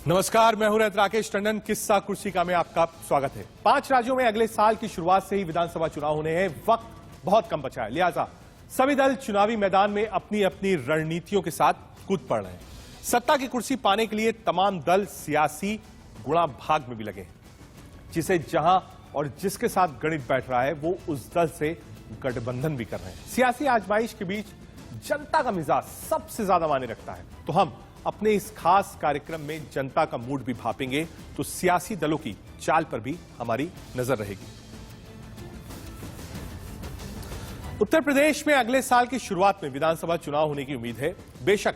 नमस्कार, मैं हूं राकेश टंडन। किस्सा कुर्सी का में आपका स्वागत है। 5 राज्यों में अगले साल की शुरुआत से ही विधानसभा चुनाव होने हैं। वक्त बहुत कम बचा है, लिहाजा सभी दल चुनावी मैदान में अपनी अपनी रणनीतियों के साथ कूद पड़ रहे हैं। सत्ता की कुर्सी पाने के लिए तमाम दल सियासी गुणा भाग में भी लगे हैं। जिसे जहां और जिसके साथ गणित बैठ रहा है वो उस दल से गठबंधन भी कर रहे हैं। सियासी आजमाइश के बीच जनता का मिजाज सबसे ज्यादा मायने रखता है। तो हम अपने इस खास कार्यक्रम में जनता का मूड भी भापेंगे, तो सियासी दलों की चाल पर भी हमारी नजर रहेगी। उत्तर प्रदेश में अगले साल की शुरुआत में विधानसभा चुनाव होने की उम्मीद है। बेशक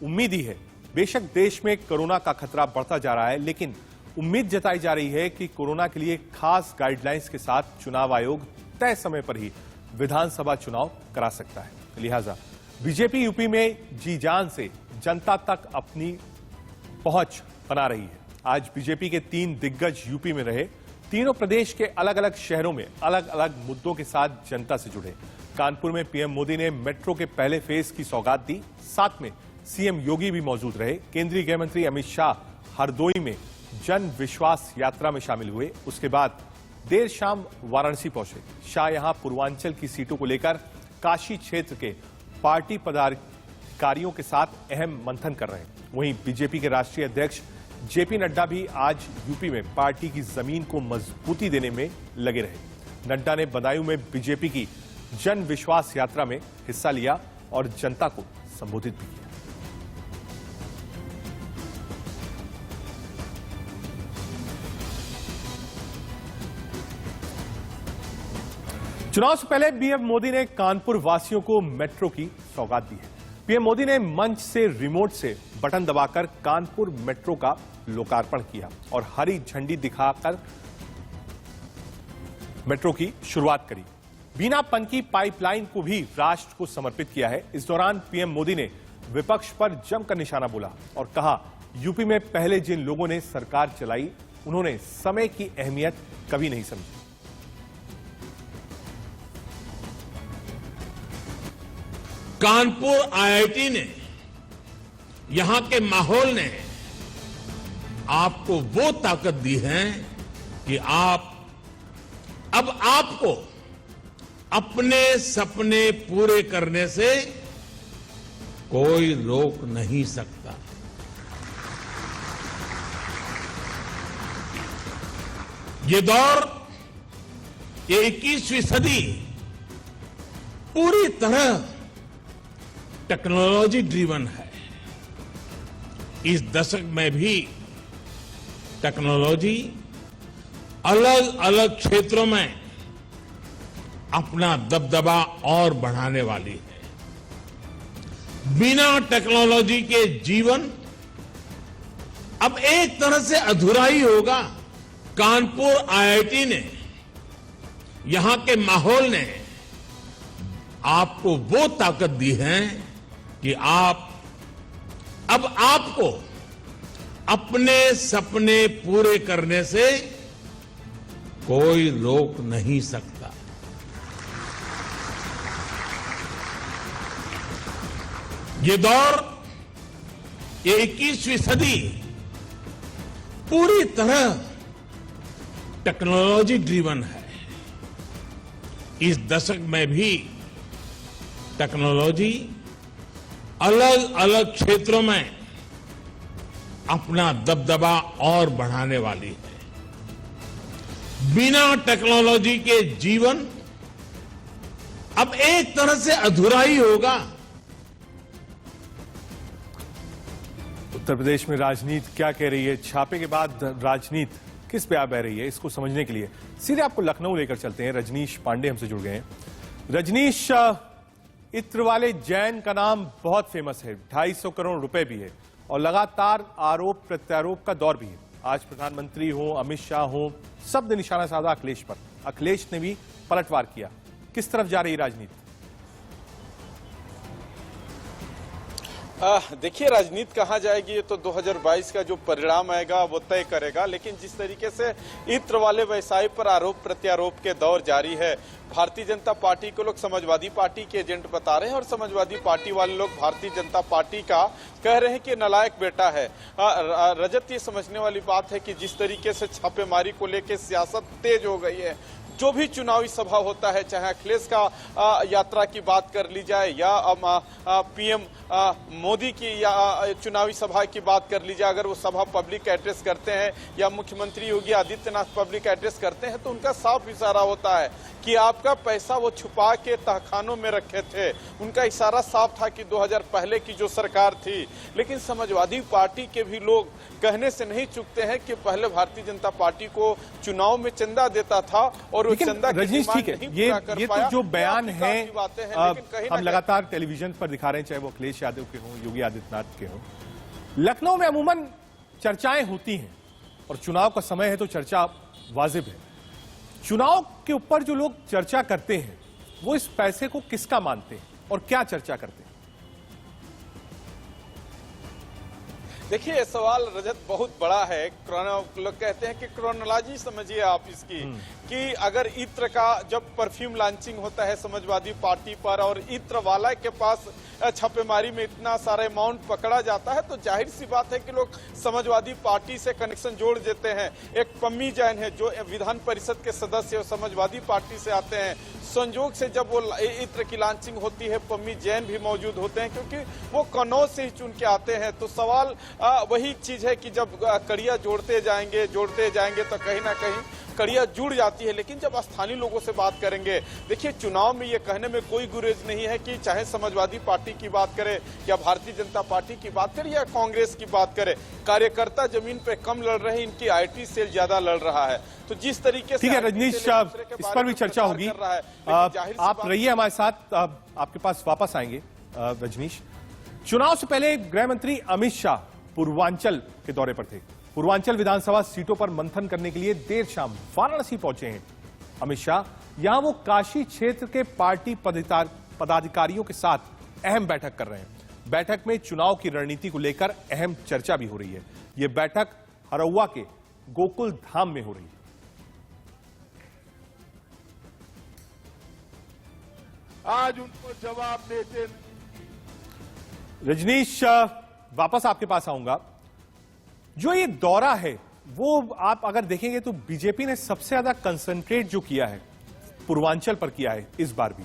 उम्मीद ही है, बेशक देश में कोरोना का खतरा बढ़ता जा रहा है, लेकिन उम्मीद जताई जा रही है कि कोरोना के लिए खास गाइडलाइंस के साथ चुनाव आयोग तय समय पर ही विधानसभा चुनाव करा सकता है। लिहाजा बीजेपी यूपी में जी जान से जनता तक अपनी पहुंच बना रही है। आज बीजेपी के 3 दिग्गज यूपी में रहे। तीनों प्रदेश के अलग अलग शहरों में अलग अलग मुद्दों के साथ जनता से जुड़े। कानपुर में पीएम मोदी ने मेट्रो के पहले फेज की सौगात दी। साथ में सीएम योगी भी मौजूद रहे। केंद्रीय गृह मंत्री अमित शाह हरदोई में जन विश्वास यात्रा में शामिल हुए। उसके बाद देर शाम वाराणसी पहुंचे। शाह यहां पूर्वांचल की सीटों को लेकर काशी क्षेत्र के पार्टी पदाधिकारियों के साथ अहम मंथन कर रहे हैं। वहीं बीजेपी के राष्ट्रीय अध्यक्ष जेपी नड्डा भी आज यूपी में पार्टी की जमीन को मजबूती देने में लगे रहे। नड्डा ने बदायूं में बीजेपी की जन विश्वास यात्रा में हिस्सा लिया और जनता को संबोधित भी किया। चुनाव से पहले पीएम मोदी ने कानपुर वासियों को मेट्रो की सौगात दी है। पीएम मोदी ने मंच से रिमोट से बटन दबाकर कानपुर मेट्रो का लोकार्पण किया और हरी झंडी दिखाकर मेट्रो की शुरुआत करी। बिना पनकी पाइपलाइन को भी राष्ट्र को समर्पित किया है। इस दौरान पीएम मोदी ने विपक्ष पर जमकर निशाना बोला और कहा, यूपी में पहले जिन लोगों ने सरकार चलाई उन्होंने समय की अहमियत कभी नहीं समझी। कानपुर आईआईटी ने, यहां के माहौल ने आपको वो ताकत दी है कि अब आपको अपने सपने पूरे करने से कोई रोक नहीं सकता। ये दौर, ये 21वीं सदी पूरी तरह टेक्नोलॉजी ड्रिवन है। इस दशक में भी टेक्नोलॉजी अलग अलग क्षेत्रों में अपना दबदबा और बढ़ाने वाली है। बिना टेक्नोलॉजी के जीवन अब एक तरह से अधूरा ही होगा। कानपुर आईआईटी ने, यहां के माहौल ने आपको वो ताकत दी है कि अब आपको अपने सपने पूरे करने से कोई रोक नहीं सकता। ये दौर, ये 21वीं सदी पूरी तरह टेक्नोलॉजी ड्रिवन है। इस दशक में भी टेक्नोलॉजी अलग अलग क्षेत्रों में अपना दबदबा और बढ़ाने वाली है। बिना टेक्नोलॉजी के जीवन अब एक तरह से अधूरा ही होगा। उत्तर प्रदेश में राजनीति क्या कह रही है, छापे के बाद राजनीति किस पे आ बह रही है, इसको समझने के लिए सीधे आपको लखनऊ लेकर चलते हैं। रजनीश पांडे हमसे जुड़ गए हैं। रजनीश, इत्र वाले जैन का नाम बहुत फेमस है, 250 करोड़ रुपए भी है और लगातार आरोप प्रत्यारोप का दौर भी है। आज प्रधानमंत्री हो, अमित शाह हो, सब ने निशाना साधा अखिलेश पर। अखिलेश ने भी पलटवार किया। किस तरफ जा रही राजनीति? देखिए, राजनीति कहाँ जाएगी ये तो 2022 का जो परिणाम आएगा वो तय करेगा। लेकिन जिस तरीके से इत्र वाले व्यवसाय पर आरोप प्रत्यारोप के दौर जारी है, भारतीय जनता पार्टी को लोग समाजवादी पार्टी के एजेंट बता रहे हैं और समाजवादी पार्टी वाले लोग भारतीय जनता पार्टी का कह रहे हैं कि नालायक बेटा है। रजत, ये समझने वाली बात है कि जिस तरीके से छापेमारी को लेकर सियासत तेज हो गई है, जो भी चुनावी सभा होता है, चाहे अखिलेश का यात्रा की बात कर ली जाए या पीएम मोदी की या चुनावी सभा की बात कर ली जाए, अगर वो सभा पब्लिक एड्रेस करते हैं या मुख्यमंत्री योगी आदित्यनाथ पब्लिक एड्रेस करते हैं तो उनका साफ इशारा होता है कि आपका पैसा वो छुपा के तहखानों में रखे थे। उनका इशारा साफ था कि 2000 पहले की जो सरकार थी। लेकिन समाजवादी पार्टी के भी लोग कहने से नहीं चूकते हैं कि पहले भारतीय जनता पार्टी को चुनाव में चंदा देता था और वो चंदा की रजनीश, ठीक है, ये तो जो बयान है हम लगातार टेलीविजन पर दिखा रहे हैं, चाहे वो अखिलेश यादव के हों, योगी आदित्यनाथ के हों। लखनऊ में अमूमन चर्चाएं होती हैं और चुनाव का समय है तो चर्चा वाजिब है। चुनाव के ऊपर जो लोग चर्चा करते हैं वो इस पैसे को किसका मानते हैं और क्या चर्चा करते हैं? देखिए, ये सवाल रजत बहुत बड़ा है। लोग कहते हैं कि क्रोनोलॉजी समझिए आप इसकी, कि अगर इत्र का जब परफ्यूम लॉन्चिंग होता है समाजवादी पार्टी पर और इत्र वाला के पास छापेमारी में इतना सारा अमाउंट पकड़ा जाता है तो जाहिर सी बात है कि लोग समाजवादी पार्टी से कनेक्शन जोड़ देते हैं। एक पम्मी जैन है जो विधान परिषद के सदस्य और समाजवादी पार्टी से आते हैं। संयोग से जब वो इत्र की लॉन्चिंग होती है, पम्मी जैन भी मौजूद होते हैं क्योंकि वो कन्नौज से ही चुन के आते हैं। तो सवाल वही चीज है कि जब कड़िया जोड़ते जाएंगे तो कहीं ना कहीं कड़िया जुड़ जाती है। लेकिन जब स्थानीय लोगों से बात करेंगे, देखिए, चुनाव में ये कहने में कोई गुरेज नहीं है कि चाहे समाजवादी पार्टी की बात करें या भारतीय जनता पार्टी की बात करें या कांग्रेस की बात करें, कार्यकर्ता जमीन पे कम लड़ रहे हैं, इनकी आईटी सेल ज्यादा लड़ रहा है। तो जिस तरीके से, ठीक है रजनीश, इस पर भी चर्चा होगी। आप रहिए हमारे साथ, आपके पास वापस आएंगे रजनीश। चुनाव से पहले गृह मंत्री अमित शाह पूर्वांचल के दौरे पर थे। पूर्वांचल विधानसभा सीटों पर मंथन करने के लिए देर शाम वाराणसी पहुंचे हैं अमित शाह। यहां वो काशी क्षेत्र के पार्टी पदाधिकारियों के साथ अहम बैठक कर रहे हैं। बैठक में चुनाव की रणनीति को लेकर अहम चर्चा भी हो रही है। यह बैठक हरौआ के गोकुल धाम में हो रही है। आज उनको जवाब देते। रजनीश, वापस आपके पास आऊंगा। जो ये दौरा है वो आप अगर देखेंगे तो बीजेपी ने सबसे ज्यादा कंसंट्रेट जो किया है पूर्वांचल पर किया है इस बार भी।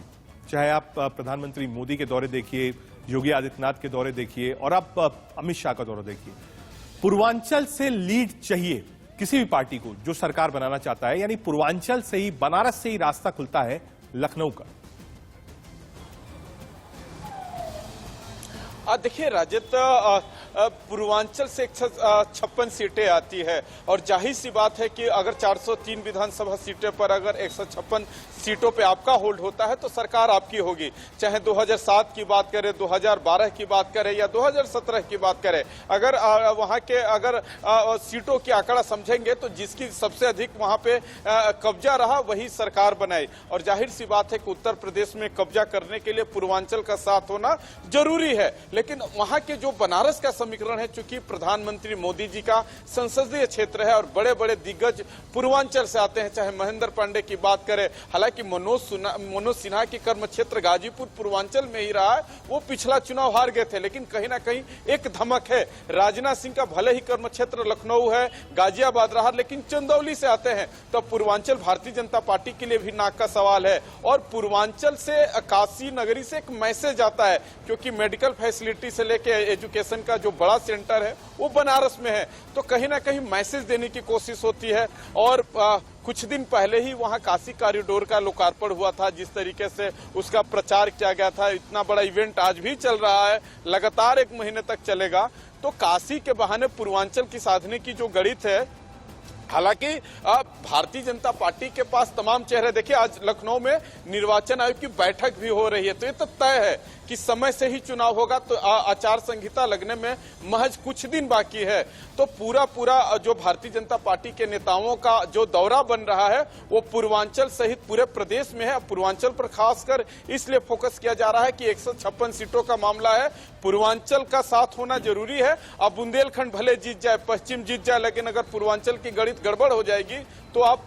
चाहे आप प्रधानमंत्री मोदी के दौरे देखिए, योगी आदित्यनाथ के दौरे देखिए और आप अमित शाह का दौरा देखिए। पूर्वांचल से लीड चाहिए किसी भी पार्टी को जो सरकार बनाना चाहता है, यानी पूर्वांचल से ही, बनारस से ही रास्ता खुलता है लखनऊ का। देखिए राजत, पूर्वांचल से 156 सीटें आती है और जाहिर सी बात है कि अगर 403 विधानसभा सीटें पर अगर 156 सीटों पे आपका होल्ड होता है तो सरकार आपकी होगी। चाहे 2007 की बात करें, 2012 की बात करें या 2017 की बात करें, अगर वहां के अगर सीटों की आंकड़ा समझेंगे तो जिसकी सबसे अधिक वहां पे कब्जा रहा वही सरकार बनाई। और जाहिर सी बात है कि उत्तर प्रदेश में कब्जा करने के लिए पूर्वांचल का साथ होना जरूरी है। लेकिन वहां के जो बनारस का समीकरण है, चूंकि प्रधानमंत्री मोदी जी का संसदीय क्षेत्र है और बड़े बड़े दिग्गज पूर्वांचल से आते हैं, चाहे महेंद्र पांडे की बात करें, हालांकि मनोज सिन्हा की कर्म क्षेत्र गाजीपुर पूर्वांचल में ही रहा है, वो पिछला चुनाव हार गए थे। लेकिन कहीं ना कहीं एक धमक है। राजनाथ सिंह का भले ही कर्म क्षेत्र लखनऊ है, गाजियाबाद रहा, लेकिन चंदौली से आते हैं, तो पूर्वांचल भारतीय जनता पार्टी के लिए भी नाक का सवाल है। और पूर्वांचल से काशी नगरी से एक मैसेज आता है, क्योंकि मेडिकल फैसिलिटी से लेके एजुकेशन का जो बड़ा सेंटर है वो बनारस में है, तो कहीं ना कहीं मैसेज देने की कोशिश होती है। और कुछ दिन पहले ही वहां काशी कॉरिडोर का लोकार्पण हुआ था, जिस तरीके से उसका प्रचार किया गया था। इतना बड़ा इवेंट आज भी चल रहा है, लगातार 1 महीने तक चलेगा। तो काशी के बहाने पूर्वांचल की साधने की जो गणित है, हालांकि भारतीय जनता पार्टी के पास तमाम चेहरे, देखिए आज लखनऊ में निर्वाचन आयोग की बैठक भी हो रही है, तो ये तो तय है कि समय से ही चुनाव होगा। तो आचार संहिता लगने में महज कुछ दिन बाकी है। तो पूरा जो भारतीय जनता पार्टी के नेताओं का जो दौरा बन रहा है वो पूर्वांचल सहित पूरे प्रदेश में है। पूर्वांचल पर खासकर इसलिए फोकस किया जा रहा है कि 156 सीटों का मामला है। पूर्वांचल का साथ होना जरूरी है। अब बुंदेलखंड भले जीत जाए, पश्चिम जीत जाए, लेकिन अगर पूर्वांचल की गणित गड़बड़ हो जाएगी तो आप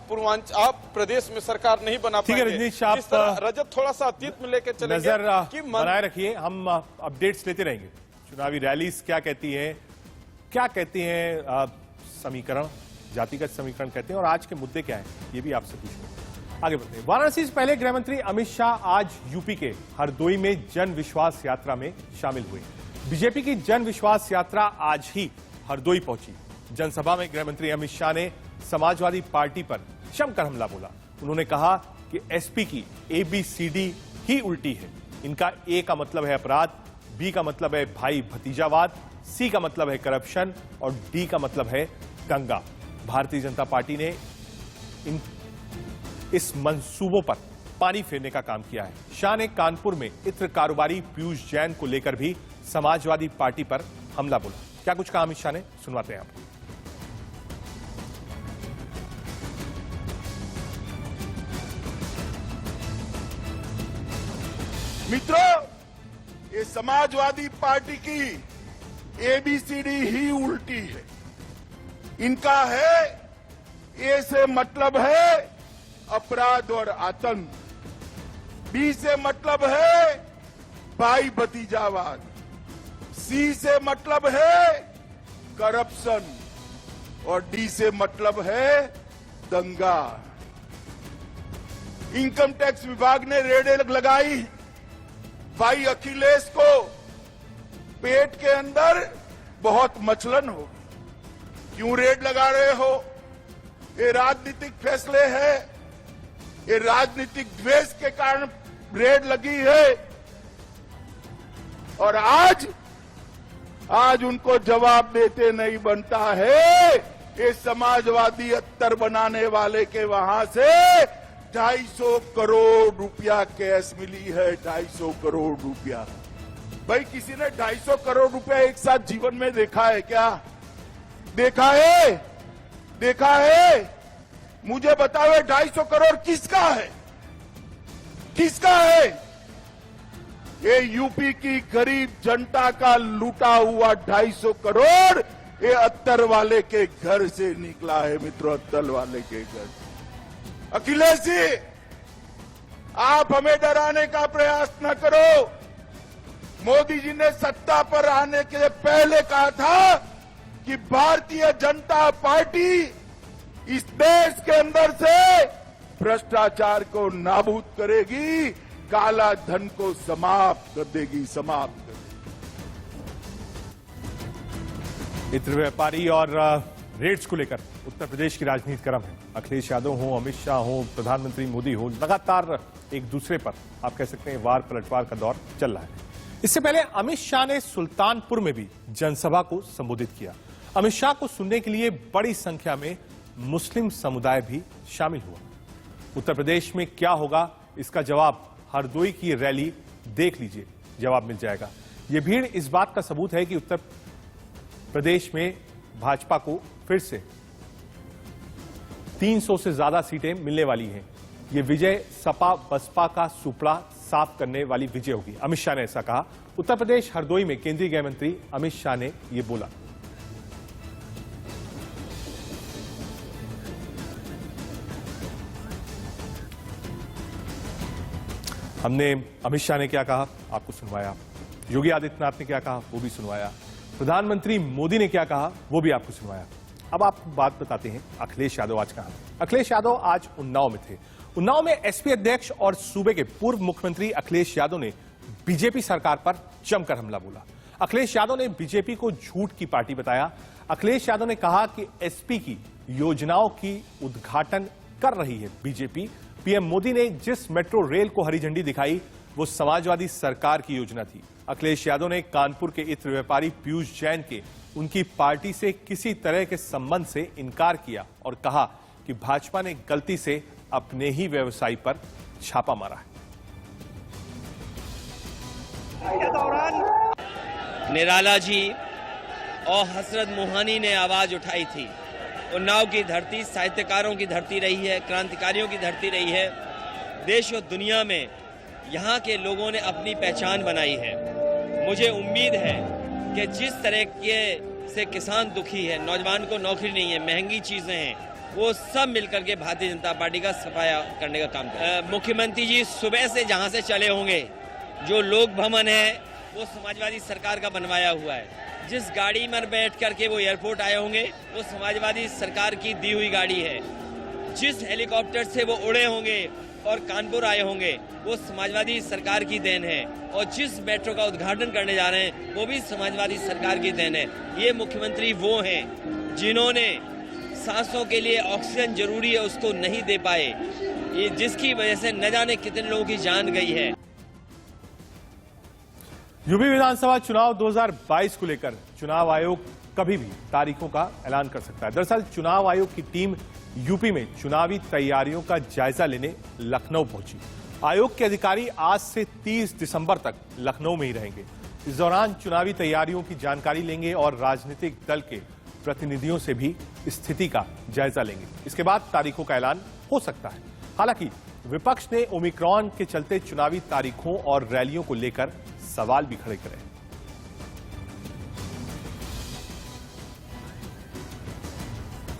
प्रदेश में सरकार नहीं बना पाएंगे। रजनीश, आप इस तरह रजत थोड़ा सा अतीत में लेके चलेंगे नजर कि बनाए रखिए, हम अपडेट्स लेते रहेंगे। चुनावी रैलीज क्या कहती हैं, समीकरण, जातिगत समीकरण कहते हैं, और आज के मुद्दे क्या हैं, ये भी आपसे पूछूंगा। आगे बढ़ते हैं। वाराणसी से पहले गृह मंत्री अमित शाह आज यूपी के हरदोई में जन विश्वास यात्रा में शामिल हुए। बीजेपी की जन विश्वास यात्रा आज ही हरदोई पहुंची। जनसभा में गृह मंत्री अमित शाह ने समाजवादी पार्टी पर जमकर हमला बोला। उन्होंने कहा कि एसपी की ABCD ही उल्टी है। इनका ए का मतलब है अपराध, बी का मतलब है भाई भतीजावाद, सी का मतलब है करप्शन और डी का मतलब है दंगा। भारतीय जनता पार्टी ने इस मंसूबों पर पानी फेरने का काम किया है। शाह ने कानपुर में इत्र कारोबारी पीयूष जैन को लेकर भी समाजवादी पार्टी पर हमला बोला। क्या कुछ कहा अमित शाह ने, सुनवाते हैं आपको। मित्रों, ये समाजवादी पार्टी की ABCD ही उल्टी है। इनका है ए से मतलब है अपराध और आतंक, बी से मतलब है भाई भतीजावाद, सी से मतलब है करप्शन और डी से मतलब है दंगा। इनकम टैक्स विभाग ने रेड लगाई। भाई अखिलेश को पेट के अंदर बहुत मचलन हो। क्यों रेड लगा रहे हो? ये राजनीतिक फैसले हैं, ये राजनीतिक द्वेष के कारण रेड लगी है। और आज उनको जवाब देते नहीं बनता है। ये समाजवादी अत्तर बनाने वाले के वहां से 250 करोड़ रुपया कैश मिली है। 250 करोड़ रुपया। भाई किसी ने 250 करोड़ रुपया एक साथ जीवन में देखा है क्या? देखा है? मुझे बताओ 250 करोड़ किसका है? किसका है? ये यूपी की गरीब जनता का लूटा हुआ 250 करोड़ ये अत्तर वाले के घर से निकला है। मित्रों, अत्तर वाले के घर। अखिलेश जी, आप हमें डराने का प्रयास न करो। मोदी जी ने सत्ता पर आने के पहले कहा था कि भारतीय जनता पार्टी इस देश के अंदर से भ्रष्टाचार को नाबूद करेगी, काला धन को समाप्त कर देगी। इत्र व्यापारी और रेट्स को लेकर उत्तर प्रदेश की राजनीति गर्म है। अखिलेश यादव हो, अमित शाह हो, प्रधानमंत्री मोदी हो, लगातार एक दूसरे पर आप कह सकते हैं वार पलटवार का दौर चल रहा है। इससे पहले अमित शाह ने सुल्तानपुर में भी जनसभा को संबोधित किया। अमित शाह को सुनने के लिए बड़ी संख्या में मुस्लिम समुदाय भी शामिल हुआ। उत्तर प्रदेश में क्या होगा, इसका जवाब हरदोई की रैली देख लीजिए, जवाब मिल जाएगा। यह भीड़ इस बात का सबूत है कि उत्तर प्रदेश में भाजपा को फिर से 300 से ज्यादा सीटें मिलने वाली हैं। यह विजय सपा बसपा का सुपड़ा साफ करने वाली विजय होगी। अमित शाह ने ऐसा कहा। उत्तर प्रदेश हरदोई में केंद्रीय गृह मंत्री अमित शाह ने यह बोला। हमने अमित शाह ने क्या कहा आपको सुनवाया, योगी आदित्यनाथ ने क्या कहा वो भी सुनवाया, प्रधानमंत्री मोदी ने क्या कहा वो भी आपको सुनवाया। अब आपको बात बताते हैं अखिलेश यादव आज कहां थे। अखिलेश यादव आज उन्नाव में थे। उन्नाव में एसपी अध्यक्ष और सूबे के पूर्व मुख्यमंत्री अखिलेश यादव ने बीजेपी सरकार पर जमकर हमला बोला। अखिलेश यादव ने बीजेपी को झूठ की पार्टी बताया। अखिलेश यादव ने कहा कि एसपी की योजनाओं की उद्घाटन कर रही है बीजेपी। पीएम मोदी ने जिस मेट्रो रेल को हरी झंडी दिखाई वो समाजवादी सरकार की योजना थी। अखिलेश यादव ने कानपुर के इत्र व्यापारी पीयूष जैन के उनकी पार्टी से किसी तरह के संबंध से इनकार किया और कहा कि भाजपा ने गलती से अपने ही व्यवसायी पर छापा मारा है। निराला जी और हसरत मोहानी ने आवाज उठाई थी। उन्नाव की धरती साहित्यकारों की धरती रही है, क्रांतिकारियों की धरती रही है। देश और दुनिया में यहाँ के लोगों ने अपनी पहचान बनाई है। मुझे उम्मीद है कि जिस तरह के से किसान दुखी है, नौजवान को नौकरी नहीं है, महंगी चीजें हैं, वो सब मिलकर के भारतीय जनता पार्टी का सफाया करने का काम करें। मुख्यमंत्री जी सुबह से जहां से चले होंगे, जो लोक भवन है वो समाजवादी सरकार का बनवाया हुआ है। जिस गाड़ी में बैठ करके वो एयरपोर्ट आए होंगे वो समाजवादी सरकार की दी हुई गाड़ी है। जिस हेलीकॉप्टर से वो उड़े होंगे और कानपुर आए होंगे वो समाजवादी सरकार की देन है। और जिस मेट्रो का उद्घाटन करने जा रहे हैं वो भी समाजवादी सरकार की देन है। ये मुख्यमंत्री वो हैं जिन्होंने सांसों के लिए ऑक्सीजन जरूरी है उसको नहीं दे पाए, ये जिसकी वजह से न जाने कितने लोगों की जान गई है। यूपी विधानसभा चुनाव 2022 को लेकर चुनाव आयोग कभी भी तारीखों का ऐलान कर सकता है। दरअसल चुनाव आयोग की टीम यूपी में चुनावी तैयारियों का जायजा लेने लखनऊ पहुंची। आयोग के अधिकारी आज से 30 दिसंबर तक लखनऊ में ही रहेंगे। इस दौरान चुनावी तैयारियों की जानकारी लेंगे और राजनीतिक दल के प्रतिनिधियों से भी स्थिति का जायजा लेंगे। इसके बाद तारीखों का ऐलान हो सकता है। हालांकि विपक्ष ने ओमिक्रॉन के चलते चुनावी तारीखों और रैलियों को लेकर सवाल भी खड़े करे।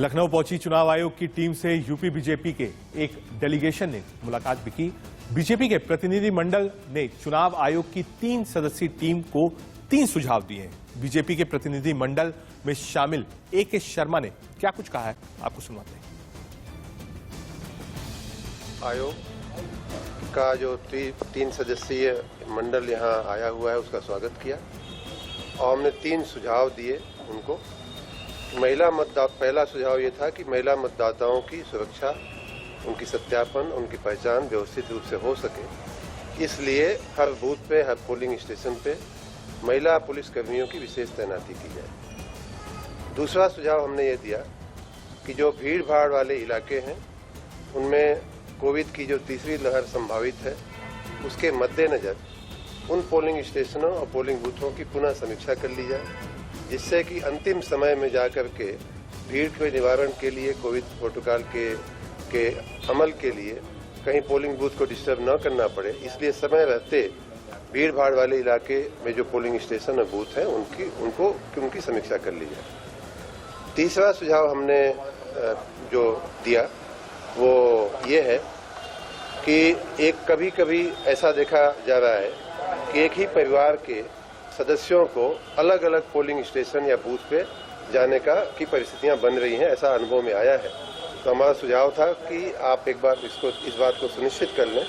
लखनऊ पहुंची चुनाव आयोग की टीम से यूपी बीजेपी के एक डेलीगेशन ने मुलाकात भी की। बीजेपी के प्रतिनिधि मंडल ने चुनाव आयोग की 3 सदस्यीय टीम को 3 सुझाव दिए हैं। बीजेपी के प्रतिनिधि मंडल में शामिल AK शर्मा ने क्या कुछ कहा है, आपको सुनवाते हैं। आयोग का जो 3 सदस्यीय मंडल यहाँ आया हुआ है उसका स्वागत किया और हमने 3 सुझाव दिए उनको। पहला सुझाव ये था कि महिला मतदाताओं की सुरक्षा, उनकी सत्यापन, उनकी पहचान व्यवस्थित रूप से हो सके, इसलिए हर बूथ पे, हर पोलिंग स्टेशन पे महिला पुलिस कर्मियों की विशेष तैनाती की जाए। दूसरा सुझाव हमने ये दिया कि जो भीड़ भाड़ वाले इलाके हैं उनमें कोविड की जो तीसरी लहर संभावित है उसके मद्देनजर उन पोलिंग स्टेशनों और पोलिंग बूथों की पुनः समीक्षा कर ली जाए, जिससे कि अंतिम समय में जाकर के भीड़ के निवारण के लिए, कोविड प्रोटोकॉल के अमल के लिए कहीं पोलिंग बूथ को डिस्टर्ब न करना पड़े। इसलिए समय रहते भीड़ भाड़ वाले इलाके में जो पोलिंग स्टेशन और बूथ हैं उनकी समीक्षा कर ली जाए। तीसरा सुझाव हमने जो दिया वो ये है कि कभी कभी ऐसा देखा जा रहा है कि एक ही परिवार के सदस्यों को अलग अलग पोलिंग स्टेशन या बूथ पे जाने की परिस्थितियां बन रही हैं, ऐसा अनुभव में आया है। तो हमारा सुझाव था कि आप एक बार इस बात को सुनिश्चित कर लें,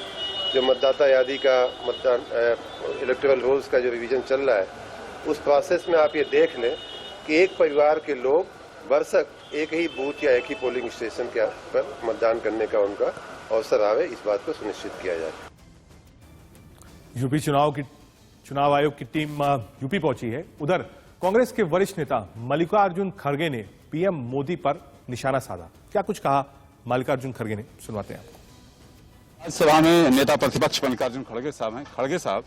जो मतदाता यादी का इलेक्टोरल रोल्स का जो रिवीजन चल रहा है उस प्रोसेस में आप ये देख लें कि एक परिवार के लोग बरसक एक ही बूथ या एक ही पोलिंग स्टेशन के पर मतदान करने का उनका अवसर आवे, इस बात को सुनिश्चित किया जाए। यूपी चुनाव आयोग की टीम यूपी पहुंची है। उधर कांग्रेस के वरिष्ठ नेता मल्लिकार्जुन खड़गे ने पीएम मोदी पर निशाना साधा। क्या कुछ कहा मल्लिकार्जुन खड़गे ने, सुनवाते हैं आपको। आज सभा में नेता प्रतिपक्ष मल्लिकार्जुन खड़गे साहब हैं। खड़गे साहब,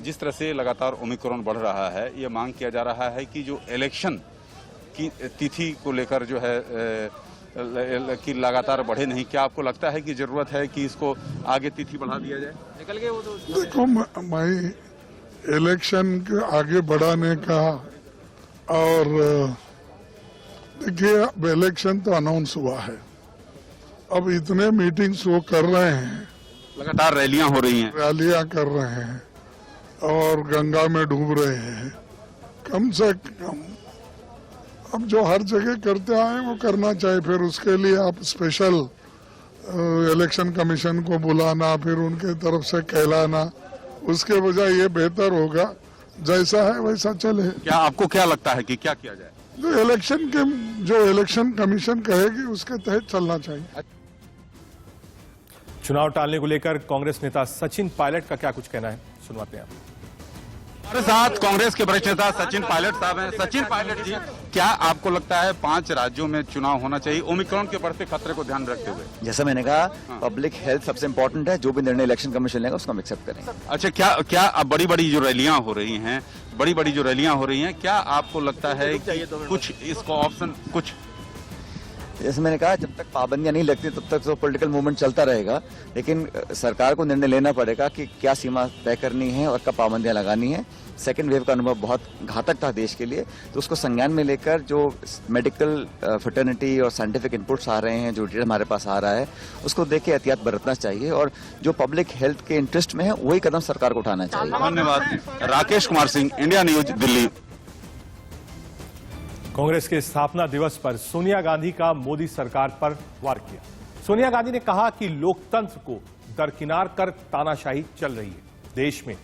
जिस तरह से लगातार ओमिक्रॉन बढ़ रहा है, ये मांग किया जा रहा है कि जो इलेक्शन की तिथि को लेकर जो है कि लगातार बढ़े नहीं, क्या आपको लगता है कि जरूरत है कि इसको आगे तिथि बढ़ा दिया जाए? निकल गए वो तो। देखो, मैं इलेक्शन के आगे बढ़ाने का और देखिए अब इलेक्शन तो अनाउंस हुआ है, अब इतने मीटिंग्स वो कर रहे हैं, लगातार रैलियां हो रही हैं, रैलियां कर रहे हैं और गंगा में डूब रहे हैं। कम से कम अब जो हर जगह करते आए वो करना चाहिए। फिर उसके लिए आप स्पेशल इलेक्शन कमीशन को बुलाना, फिर उनके तरफ से कहलाना, उसके बजाय ये बेहतर होगा जैसा है वैसा चले। क्या आपको क्या लगता है कि क्या किया जाए? जो इलेक्शन कमीशन कहेगी उसके तहत चलना चाहिए। चुनाव टालने को लेकर कांग्रेस नेता सचिन पायलट का क्या कुछ कहना है, सुनवाते हैं आप। हमारे साथ कांग्रेस के वरिष्ठ नेता सचिन पायलट साहब हैं। सचिन पायलट जी, क्या आपको लगता है 5 राज्यों में चुनाव होना चाहिए ओमिक्रॉन के बढ़ते खतरे को ध्यान में रखते हुए? जैसा मैंने कहा, पब्लिक हेल्थ सबसे इम्पोर्टेंट है। जो भी निर्णय इलेक्शन कमीशन लेगा उसको हम एक्सेप्ट करेंगे। अच्छा, क्या अब बड़ी बड़ी जो रैलियां हो रही हैं, क्या आपको लगता है कि कुछ इसको ऑप्शन कुछ? जैसे मैंने कहा, जब तक पाबंदियां नहीं लगती तब तक तो पॉलिटिकल मूवमेंट चलता रहेगा, लेकिन सरकार को निर्णय लेना पड़ेगा कि क्या सीमा तय करनी है और कब पाबंदियां लगानी है। सेकेंड वेव का अनुभव बहुत घातक था देश के लिए, तो उसको संज्ञान में लेकर जो मेडिकल फ्रेटर्निटी और साइंटिफिक इनपुट्स आ रहे हैं, जो डेटा हमारे पास आ रहा है, उसको देख के एहतियात बरतना चाहिए और जो पब्लिक हेल्थ के इंटरेस्ट में है वही कदम सरकार को उठाना चाहिए। धन्यवाद। Rakesh Kumar Singh, India news, Delhi. कांग्रेस के स्थापना दिवस पर सोनिया गांधी का मोदी सरकार पर वार किया। सोनिया गांधी ने कहा कि लोकतंत्र को दरकिनार कर तानाशाही चल रही है, देश में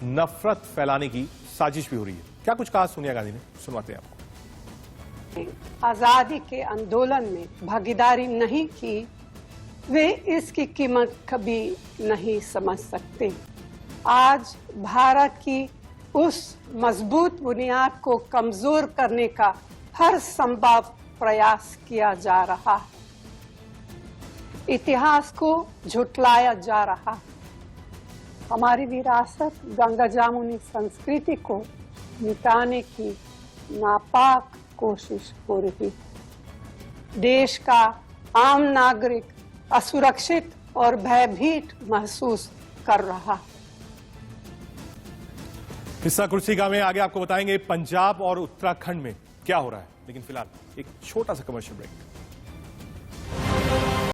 नफरत फैलाने की साजिश भी हो रही है। क्या कुछ कहा सोनिया गांधी ने, सुनवाते हैं आपको। आजादी के आंदोलन में भागीदारी नहीं की, वे इसकी कीमत कभी नहीं समझ सकते। आज भारत की उस मजबूत बुनियाद को कमजोर करने का हर संभव प्रयास किया जा रहा है, इतिहास को झुठलाया जा रहा है। हमारी विरासत गंगा जामुनी संस्कृति को मिटाने की नापाक कोशिश हो रही है। देश का आम नागरिक असुरक्षित और भयभीत महसूस कर रहा है। किस्सा कुर्सी का में आगे आपको बताएंगे पंजाब और उत्तराखंड में क्या हो रहा है, लेकिन फिलहाल एक छोटा सा कमर्शियल ब्रेक।